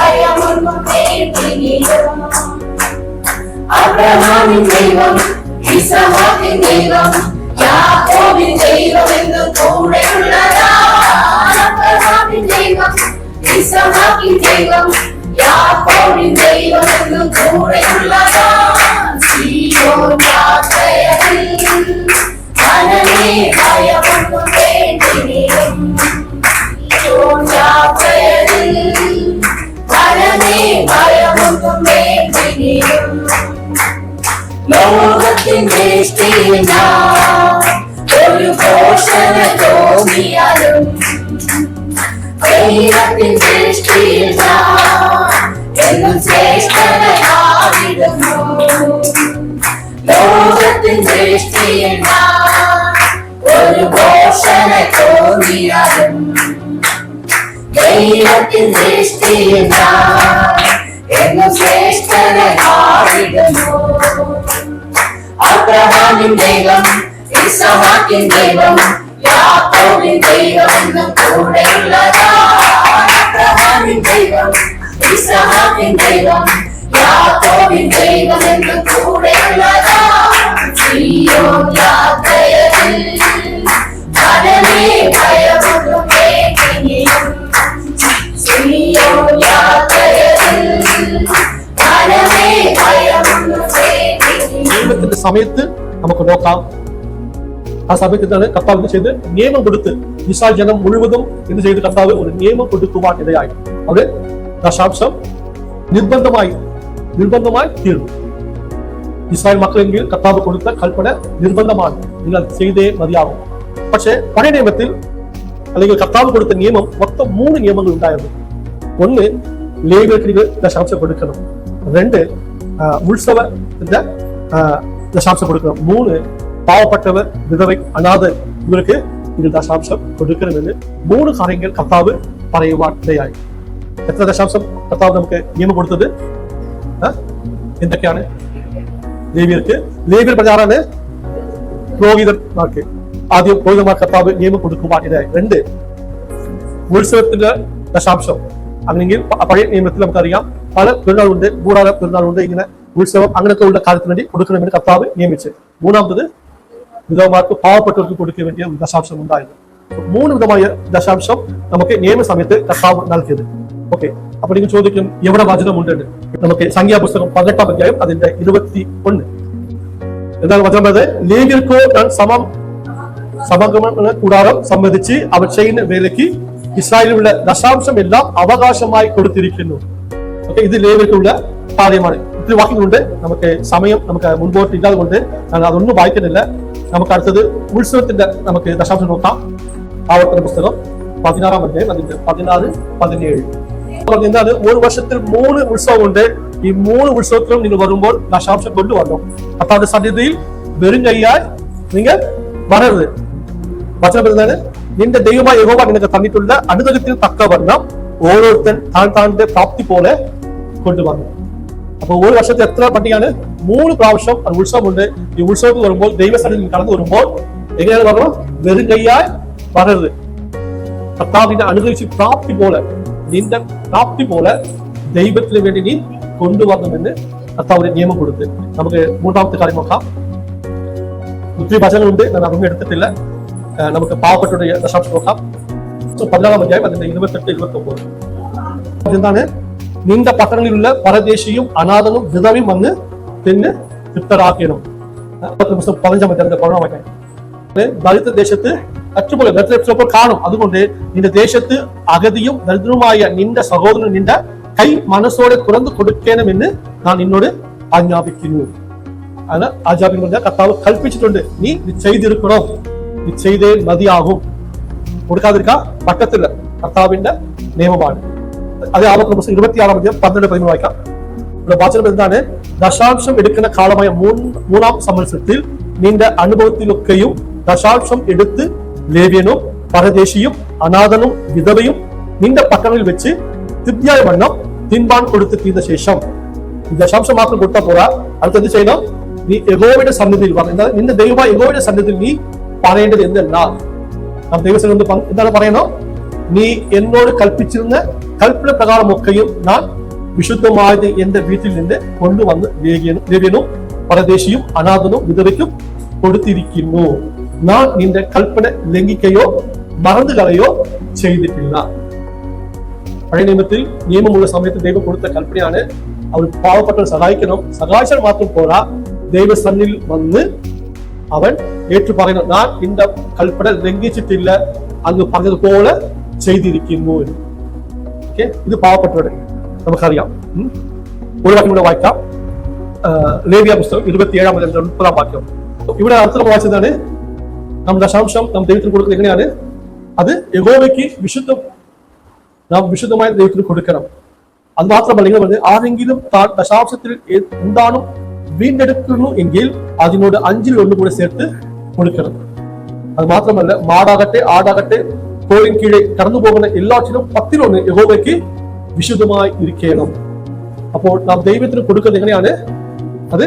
ഭയമൊന്നും വേണ്ടിയിലും അബ്രഹാമിൻ ദൈവം ഇസഹാക്കിൻ ദൈവം യാക്കോബിൻ ദൈവം എന്ന് കൂടെയുള്ളതാ അബ്രഹാമിൻ ദൈവം ഇസഹാക്കിൻ ദൈവം യാക്കോബിൻ ദൈവം എന്ന് കൂടെയുള്ളതാ സീയോൻ യാത്രയിൽ മനമേ ഭയമൊന്നും വേണ്ടിയിലും സീയോൻ യാത്രയിൽ മനമേ ഭയമൊന്നും വേണ്ടിയിലും ലോകത്തിൻ ദൃഷ്ടിയിൽ ഞാൻ ഒരു ഘോഷണ തോന്നിയാലും ദൈവത്തിൻ ദൃഷ്ടിയിൽ ഞാൻ എന്നും ശ്രേഷ്ഠനായിടുന്നു ലോകത്തിൻ ദൃഷ്ടിയിൽ ഞാൻ ഒരു ഘോഷണ തോന്നിയാലും ദൈവത്തിൻ ദൃഷ്ടിയിൽ ഞാൻ എന്നും ശ്രേഷ്ഠനായിടുന്നു അബ്രഹാമിൻ ദൈവം ഇസഹാക്കിൻ ദൈവം യാക്കോബിൻ ദൈവം എന്ന് കൂടെയുള്ളതാ അബ്രഹാമിൻ ദൈവം ഇസഹാക്കിൻ ദൈവം യാക്കോബിൻ ദൈവം എന്ന് കൂടെയുള്ളതാ സീയോൻ യാത്രയിൽ മനമേ ഭയമൊന്നും വേണ്ടിയിലും സീയോൻ യാത്രയിൽ മനമേ ഭയമൊന്നും വേണ്ടിയിലും സമയത്ത് നമുക്ക് നോക്കാം. ആ സമയത്ത് എന്താണ് കർത്താവ് ചെയ്ത് നിയമം കൊടുത്ത് ഇസ്രായേൽ ജനം മുഴുവതും എന്ത് ചെയ്ത് കർത്താവ് ഒരു നിയമം കൊടുക്കുവാൻ ഇടയായി. അവിടെ ദശാംശം നിർബന്ധമായി തീർന്നു. ഇസ്രായേൽ മക്കളെങ്കിൽ കർത്താവ് കൊടുത്ത കൽപ്പന നിർബന്ധമാണ്, നിങ്ങൾ ചെയ്തേ മതിയാകും. പക്ഷെ പഴയ നിയമത്തിൽ അല്ലെങ്കിൽ കർത്താവ് കൊടുത്ത നിയമം മൊത്തം 3 നിയമങ്ങൾ ഉണ്ടായിരുന്നു. ഒന്ന്, ലേവ്യർക്ക് ദശാംശം കൊടുക്കണം. 2, ഉത്സവത്തിന്റെ ദശാംശം കൊടുക്കണം. 3, പാവപ്പെട്ടവർ, വിധവ, അനാഥ ഇവർക്ക് ഇതിൽ ദശാംശം കൊടുക്കണമെന്ന് 3 കാര്യങ്ങൾ കർത്താവ് പറയുവാൻ ഇടയായി. എത്ര ദശാംശം കർത്താവ് നമുക്ക് നിയമം കൊടുത്തത്? എന്തൊക്കെയാണ്? ലേവ്യർ പ്രകാരമാണ് പുരോഹിതന്മാർക്ക് ആദ്യം പുരോഹിതന്മാർ കർത്താവ് നിയമം കൊടുക്കുവാൻ ഇടയായി. 2, ഉത്സവത്തിന്റെ ദശാംശം. അങ്ങനെയെങ്കിൽ പഴയ നിയമത്തിൽ നമുക്കറിയാം പല പെരുന്നാളുണ്ട്, കൂടാര പെരുന്നാളുണ്ട്, ഇങ്ങനെ ഉത്സവം അങ്ങനത്തെ ഉള്ള കാര്യത്തിന് വേണ്ടി കൊടുക്കണമെന്ന് കർത്താവ് നിയമിച്ച്. 3ാമത്തത് വിധവമാർക്ക്, പാവപ്പെട്ടവർക്ക് കൊടുക്കാൻ വേണ്ടിയ ദശാംശം ഉണ്ടായിരുന്നു. 3 വിധമായ ദശാംശം നമുക്ക് നിയമ സമയത്ത് കർത്താവ് നൽകിയത്. ഓക്കെ, അപ്പൊ നിങ്ങൾ ചോദിക്കും എവിടെ വചനമുണ്ട്? നമുക്ക് സംഖ്യാപുസ്തകം 18ാം അധ്യായം അതിന്റെ 21. എന്താണ് വചനം പറയുന്നത്? ലേവ്യർക്കോ ഞാൻ സമഗമന കൂടാരം സംബന്ധിച്ച് അവർ ചെയ്യുന്ന വേലയ്ക്ക് ഇസ്രായേലിലുള്ള ദശാംശം എല്ലാം അവകാശമായി കൊടുത്തിരിക്കുന്നു. ഓക്കെ, ഇത് ലേവ്യർക്കുള്ള കാര്യമാണ്. ഇത്തിരി വാക്യങ്ങളുണ്ട്, നമുക്ക് സമയം നമുക്ക് മുൻപോട്ട് ഇല്ലാതെ കൊണ്ട് ഞാൻ അതൊന്നും വായിക്കുന്നില്ല. നമുക്ക് അടുത്തത് ഉത്സവത്തിന്റെ നമുക്ക് ദശാംശം നോക്കാം. ആവർത്തന പുസ്തകം 16ാം അധ്യായം അതിന്റെ 16, 17. എന്താണ്? 1 വർഷത്തിൽ 3 ഉത്സവമുണ്ട്. ഈ 3 ഉത്സവത്തിലും നിങ്ങൾ വരുമ്പോൾ ദശാംശം കൊണ്ടുവരണം. കർത്താവിന്റെ സന്നിധിയിൽ വെറും കൈയാൽ നിങ്ങൾ വരരുത്. വചനം പറയുന്നത്, നിന്റെ ദൈവമായ യഹോവ നിനക്ക് തന്നിട്ടുള്ള അനുഗ്രഹത്തിന് തക്കവണ്ണം ഓരോരുത്തൻ താന്റെ പ്രാപ്തി പോലെ കൊണ്ടുവന്നു. അപ്പൊ 1 വർഷത്തിൽ എത്ര പട്ടികയാണ്? 3 പ്രാവശ്യം ഉത്സവമുണ്ട്. ഈ ഉത്സവത്തിൽ വരുമ്പോൾ ദൈവസന്നിധിയിൽ കടന്നു വരുമ്പോൾ എങ്ങനെയാണ് പറഞ്ഞു? വെറും കൈയാൽ വരരുത്. കർത്താവിനെ അനുഗ്രഹിച്ച് പ്രാപ്തി പോലെ, നിന്റെ പ്രാപ്തി പോലെ ദൈവത്തിന് വേണ്ടി നീ കൊണ്ടുവരണമെന്ന് കർത്താവിന് നിയമം കൊടുത്ത്. നമുക്ക് 3ാമത്തെ കാര്യം നോക്കാം. ഒത്തിരി വചനങ്ങളുണ്ട്, ഞാൻ അതൊന്നും എടുത്തിട്ടില്ല. നമുക്ക് പാവപ്പെട്ട ദശാംശം നോക്കാം. 16ാം അധ്യായം അതിന്റെ 28, 29. എന്താണ്? നിന്റെ പട്ടണങ്ങളിലുള്ള പരദേശിയും അനാഥനും വിധവയും വന്ന് പിന്നെ തൃപ്തരാക്കണം. 15ാം അധ്യായത്തിന്റെ 16ാം അധ്യായം. ദരിദ്ര ദേശത്ത് അറ്റുപോലെ ദരിദ്രപ്പോൾ കാണും. അതുകൊണ്ട് നിന്റെ ദേശത്ത് അഗതിയും ദരിദ്രവുമായ നിന്റെ സഹോദരൻ നിന്റെ കൈ മനസ്സോടെ തുറന്നു കൊടുക്കണമെന്ന് ഞാൻ നിന്നോട് ആജ്ഞാപിക്കുന്നു. അത് ആജ്ഞാപിക്കുന്ന കർത്താവ് കൽപ്പിച്ചിട്ടുണ്ട്. നീ ചെയ്തിരിക്കണം, നീ ചെയ്തേ മതിയാകും. കൊടുക്കാതിരിക്കാൻ പറ്റത്തില്ല. കർത്താവിന്റെ നിയമമാണ്. അത് ആവർത്തന പുസ്തകം 26ാം അധ്യായം 12-13 വായിക്കാം. ഇവിടെ വാചനം എന്താണ്? ദശാംശം എടുക്കുന്ന കാലമായ 3ാം സംവത്സരത്തിൽ നിന്റെ അനുഭവത്തിലൊക്കെയും ദശാംശം എടുത്ത് ലേവ്യനും പരദേശിയും അനാഥനും വിധവയും നിന്റെ പട്ടണത്തിൽ വെച്ച് തൃപ്തിയായ വണ്ണം തിൻപാൻ കൊടുത്ത് തീർന്ന ശേഷം ഈ ദശാംശം മാത്രം കൊടുത്താൽ പോരാ. അടുത്തെന്ത് ചെയ്യണം? നീ യഹോവയുടെ സന്നിധിയിൽ നിന്റെ ദൈവമായ യഹോവയുടെ സന്നിധിയിൽ നീ പറയേണ്ടത് എന്തെന്നാൽ നാം ദൈവസന്നിധി എന്താണ് പറയണോ? നീ എന്നോട് കൽപ്പിച്ചിരുന്ന കൽപ്പന പ്രകാരമൊക്കെയും ഞാൻ വിശുദ്ധമായത് എന്റെ വീട്ടിൽ നിന്ന് കൊണ്ടുവന്ന് ലേവ്യനും പരദേശിയും അനാഥനും വിധവയ്ക്കും കൊടുത്തിരിക്കുന്നു. ഞാൻ നിന്റെ കൽപ്പന ലംഘിക്കുകയോ മറന്നുകളയോ ചെയ്തിട്ടില്ല. പഴയ നിയമത്തിൽ നിയമമുള്ള സമയത്ത് ദൈവം കൊടുത്ത കൽപ്പനയാണ്. അവർ പാവപ്പെട്ടവർ സഹായിക്കണം. സഹായിച്ചാൽ മാത്രം പോരാ, ദൈവസന്നിൽ വന്ന് അവൻ ഏറ്റു പറയുന്നു, ഞാൻ നിന്റെ കൽപ്പന ലംഘിച്ചിട്ടില്ല, അങ്ങ് പറഞ്ഞതുപോലെ ചെയ്തിരിക്കുന്നു. ഇത് പാവപ്പെട്ടവരുടെ നമുക്കറിയാം. ഒരു വാക്യം കൂടെ വായിക്കാം. ലേവ്യ പുസ്തകം 27-30 വാക്യം. ഇവിടെ അർത്ഥം വായിച്ചതാണ്. നാം ദശാംശം നാം ദൈവത്തിന് കൊടുക്കുന്നത് എങ്ങനെയാണ്? അത് യഹോവയ്ക്ക് നാം വിശുദ്ധമായ ദൈവത്തിന് കൊടുക്കണം. അത് മാത്രമല്ല, നിങ്ങൾ പറഞ്ഞത് ആരെങ്കിലും ദശാംശത്തിൽ എന്താണ് വീണ്ടെടുക്കുന്നു എങ്കിൽ അതിനോട് 1/5 കൂടെ ചേർത്ത് കൊടുക്കണം. അത് മാത്രമല്ല, മാടാകട്ടെ ആടാകട്ടെ കോഴിൻ കീഴെ കടന്നു പോകുന്ന എല്ലാറ്റിനും 10 യഹോവയ്ക്ക് വിശുദ്ധമായി ഇരിക്കണം. അപ്പോൾ നാം ദൈവത്തിന് കൊടുക്കുന്നത് എങ്ങനെയാണ്? അത്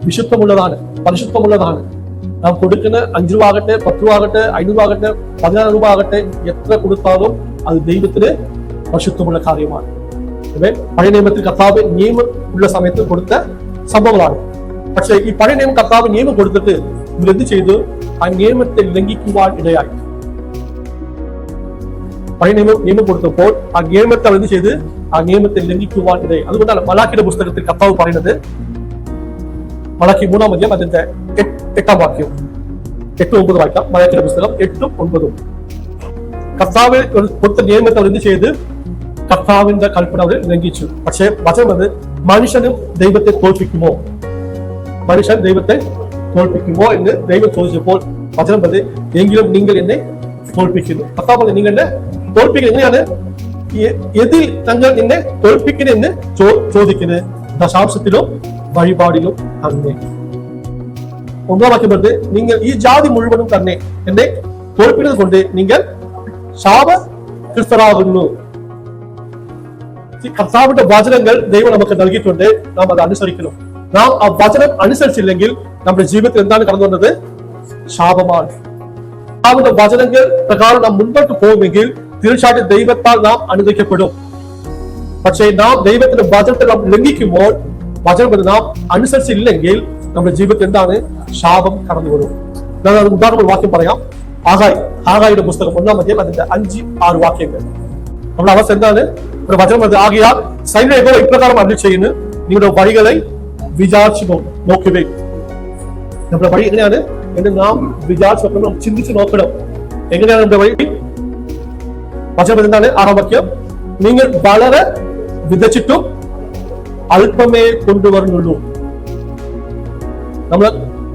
വിശുദ്ധമുള്ളതാണ്, പരിശുദ്ധമുള്ളതാണ്. നാം കൊടുക്കുന്ന 5 രൂപ ആകട്ടെ, 10 രൂപ ആകട്ടെ, 500 ആകട്ടെ, 16 രൂപ ആകട്ടെ, എത്ര കൊടുത്താലും അത് ദൈവത്തിന് പരിശുദ്ധമുള്ള കാര്യമാണ്. പഴയ നിയമത്തിൽ കർത്താവ് നിയമം ഉള്ള സമയത്ത് കൊടുത്ത സംഭവങ്ങളാണ്. പക്ഷെ ഈ പഴയ നിയമം കർത്താവ് നിയമം കൊടുത്തിട്ട് ഇവരെന്ത് ചെയ്തു? ആ നിയമത്തെ ലംഘിക്കുവാൻ ഇടയായി. പഴയ നിയമം കൊടുത്തപ്പോൾ ആ നിയമത്തെ അവർ എന്ത് ചെയ്ത്? ആ നിയമത്തെ ലംഘിക്കുവാൻ ഇടയായി. അതുകൊണ്ടാണ് മലാക്കിയുടെ പുസ്തകത്തിൽ കർത്താവ് പറയുന്നത്, മലാക്കി 3-ാം അധ്യായം അതിന്റെ 8-ാം വാക്യം, 8-9 വായിക്കാം. മലാക്കിയുടെ പുസ്തകം 8-9. കർത്താവ് കൊടുത്ത നിയമത്തെ അവർ എന്ത് ചെയ്ത്? കർത്താവിന്റെ കൽപ്പന അവർ ലംഘിച്ചു. പക്ഷേ വചനം അത് മനുഷ്യനും ദൈവത്തെ തോൽപ്പിക്കുമോ? മനുഷ്യൻ ദൈവത്തെ തോൽപ്പിക്കുമോ എന്ന് ദൈവം ചോദിച്ചപ്പോൾ വചനം അത് എങ്കിലും നിങ്ങൾ എന്നെ തോൽപ്പിക്കുന്നു. കർത്താവ് നിങ്ങൾ എന്നെ തോൽപ്പിക്കുന്നത് എങ്ങനെയാണ്? എതിൽ തങ്ങൾ നിന്നെ തോൽപ്പിക്കുന്നതെന്ന് ചോദിക്കുന്നത് ദശാംശത്തിലും വഴിപാടിലും തന്നെ. 1-ാം വാക്യം പറഞ്ഞത്, നിങ്ങൾ ഈ ജാതി മുഴുവനും തന്നെ എന്നെ തോൽപ്പിക്കുന്നത് കൊണ്ട് നിങ്ങൾ ശാപഗ്രസ്തരാകുന്നു. കർത്താവിന്റെ വചനങ്ങൾ ദൈവം നമുക്ക് നൽകിയിട്ടുണ്ട്. നാം അത് അനുസരിക്കണം. നാം ആ വചനം അനുസരിച്ചില്ലെങ്കിൽ നമ്മുടെ ജീവിതത്തിൽ എന്താണ് കടന്നു വന്നത്? ശാപമാണ്. കർത്താവിന്റെ വചനങ്ങൾ പ്രകാരം നാം മുൻപോട്ട് പോകുമെങ്കിൽ തീർച്ചയായിട്ടും ദൈവത്താൽ നാം അനുഗ്രഹിക്കപ്പെടും. പക്ഷേ നാം ദൈവത്തിന്റെ വചനത്തെ നാം ലംഘിക്കുമ്പോൾ, വചനം നാം അനുസരിച്ചില്ലെങ്കിൽ നമ്മുടെ ജീവിതത്തിൽ എന്താണ്? ശാപം കടന്നു വരും. ഞാൻ ഉദാഹരണ വാക്യം പറയാം. ആഗായിയുടെ പുസ്തകം 1-ാം അധ്യായം അതിന്റെ 5-6 വാക്യങ്ങൾ. നമ്മുടെ അവസ്ഥ എന്താണ്? വചനം ആകിയാൽ സൈന്യങ്ങൾ ഇപ്രകാരം അരുളി ചെയ്യുന്നു, നിങ്ങളുടെ വഴികളെ വിചാരിച്ചു നോക്കുവേ. നമ്മുടെ വഴി എങ്ങനെയാണ് എന്ന് നാം വിചാരിച്ചു നോക്കണം, ചിന്തിച്ചു നോക്കണം. എങ്ങനെയാണ് നമ്മുടെ വഴി? വചനം എന്താണ്? 6-ാം വാക്യം, നിങ്ങൾ വളരെ വിതച്ചിട്ടും അല്പമേ കൊണ്ടുവരുന്നുള്ളൂ. നമ്മൾ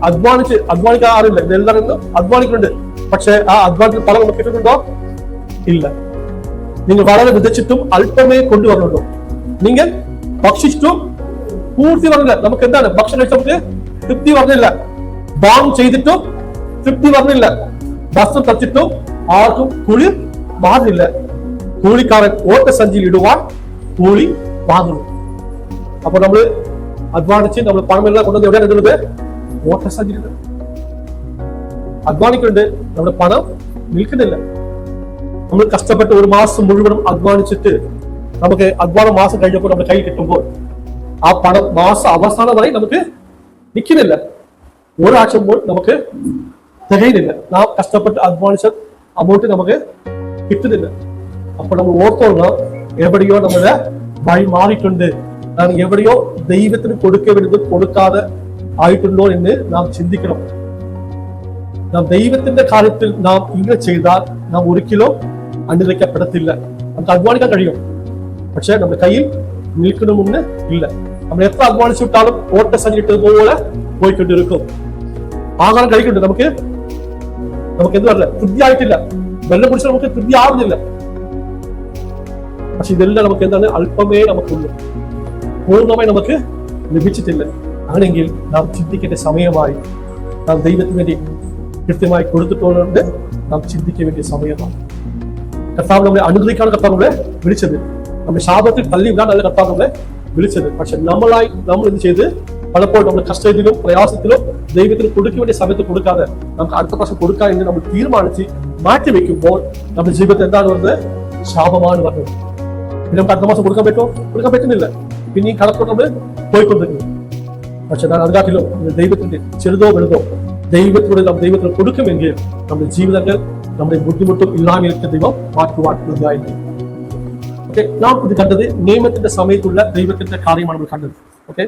അധ്വാനിക്കാറില്ല. ഇതെല്ലാം അധ്വാനിക്കുന്നുണ്ട്. പക്ഷെ ആ അധ്വാനത്തിന് ഫലം നമുക്ക് കിട്ടുന്നുണ്ടോ? ഇല്ല. നിങ്ങൾ വളരെ വിതച്ചിട്ടും അല്പമേ കൊണ്ടുവരുന്നുള്ളൂ. നിങ്ങൾ ഭക്ഷിച്ചിട്ടും പൂർത്തി പറഞ്ഞില്ല. നമുക്ക് എന്താണ്? ഭക്ഷണം കഴിച്ച് നമുക്ക് തൃപ്തി പറഞ്ഞില്ല. ദാനം ചെയ്തിട്ടും തൃപ്തി പറഞ്ഞില്ല. വസ്ത്രം തച്ചിട്ടും ആർക്കും കുളിർ മാറില്ല. കൂലിക്കാരൻ ഓട്ട സഞ്ചിയിൽ ഇടുവാൻ കൂലി വാങ്ങുന്നു. അപ്പൊ നമ്മള് അധ്വാനിച്ച് നമ്മൾ പണമെല്ലാം കൊണ്ടുവന്ന് എവിടെയാണ് ഇടുന്നത്? ഓട്ട സഞ്ചിയിൽ. അധ്വാനിക്കുന്നുണ്ട്, നമ്മുടെ പണം നിൽക്കുന്നില്ല. നമ്മൾ കഷ്ടപ്പെട്ട് ഒരു മാസം മുഴുവനും അധ്വാനിച്ചിട്ട് നമുക്ക് അധ്വാനം മാസം കഴിഞ്ഞപ്പോൾ നമ്മുടെ കയ്യിൽ കിട്ടുമ്പോൾ ആ പണം മാസം അവസാനം വരെ നമുക്ക് നിൽക്കുന്നില്ല. ഒരാഴ്ച നമുക്ക് തികയുന്നില്ല. നാം കഷ്ടപ്പെട്ട് അധ്വാനിച്ച അമൗണ്ട് നമുക്ക് കിട്ടുന്നില്ല. അപ്പോൾ നമ്മൾ ഓർത്തോളണം, എവിടെയോ നമ്മുടെ വഴി മാറിയിട്ടുണ്ട്. എവിടെയോ ദൈവത്തിന് കൊടുക്കേണ്ടത് കൊടുക്കാതെ ആയിട്ടുണ്ടോ എന്ന് നാം ചിന്തിക്കണം. നാം ദൈവത്തിന്റെ കാര്യത്തിൽ നാം ഇങ്ങനെ ചെയ്താൽ നാം ഒരിക്കലും അനുഗ്രഹിക്കപ്പെടത്തില്ല. നമുക്ക് അധ്വാനിക്കാൻ കഴിയും, പക്ഷെ നമ്മുടെ കയ്യിൽ നിൽക്കണമെന്ന് ഇല്ല. നമ്മൾ എത്ര അധ്വാനിച്ചു വിട്ടാലും ഓട്ട സഞ്ചരിച്ചതുപോലെ പോയിക്കൊണ്ടിരിക്കും. ആഹാരം കഴിക്കുന്നുണ്ട്, നമുക്ക് എന്ത് പറഞ്ഞില്ല, തൃപ്തിയായിട്ടില്ല. വെള്ളം കുടിച്ചാൽ നമുക്ക് തൃപ്തി ആവുന്നില്ല. പക്ഷെ ഇതെല്ലാം നമുക്ക് എന്താണ്? അല്പമേ നമുക്കുള്ളൂ, പൂർണ്ണമായി നമുക്ക് ലഭിച്ചിട്ടില്ല. ആണെങ്കിൽ നാം ചിന്തിക്കേണ്ട സമയമായി. നാം ദൈവത്തിന് വേണ്ടി കൃത്യമായി കൊടുത്തിട്ടുള്ളത് നാം ചിന്തിക്കാൻ വേണ്ടിയ സമയമാണ്. കർത്താവ് നമ്മളെ അനുഗ്രഹിക്കാണ് കർത്താവ് നമ്മളെ വിളിച്ചത്. നമ്മുടെ ശാപത്തിൽ തള്ളിയിടാനല്ല കർത്താവ് നമ്മളെ വിളിച്ചത്. പക്ഷെ നമ്മൾ എന്ത് ചെയ്ത് പലപ്പോഴും നമ്മുടെ കഷ്ടത്തിലും പ്രയാസത്തിലും ദൈവത്തിന് കൊടുക്കാൻ വേണ്ടിയ സമയത്ത് കൊടുക്കാതെ നമുക്ക് അടുത്ത പ്രാവശ്യം കൊടുക്കാൻ എന്ന് നമ്മൾ തീരുമാനിച്ച് മാറ്റിവെക്കുമ്പോൾ നമ്മുടെ ജീവിതത്തിൽ എന്താണ് പറഞ്ഞത്? ശാപമാണ് പറഞ്ഞത്. പിന്നെ നമുക്ക് അടുത്ത മാസം കൊടുക്കാൻ പറ്റുന്നില്ല. പിന്നെ ഈ കടത്തോട് നമ്മൾ പോയിക്കൊണ്ടിരിക്കുന്നു. പക്ഷെ അതിനാട്ടിലും ദൈവത്തിന്റെ ചെറുതോ വലുതോ ദൈവത്തിന് കൊടുക്കുമെങ്കിൽ നമ്മുടെ ജീവിതങ്ങൾ നമ്മുടെ ബുദ്ധിമുട്ടും ഇല്ലായ്മയൊക്കെ ദൈവം മാറ്റുവാൻ മതിയായിരുന്നു. ഓക്കെ, നാം ഇത് കണ്ടത് നിയമത്തിന്റെ സമയത്തുള്ള ദൈവത്തിന്റെ കാര്യമാണ് നമ്മൾ കണ്ടത്. ഓക്കെ.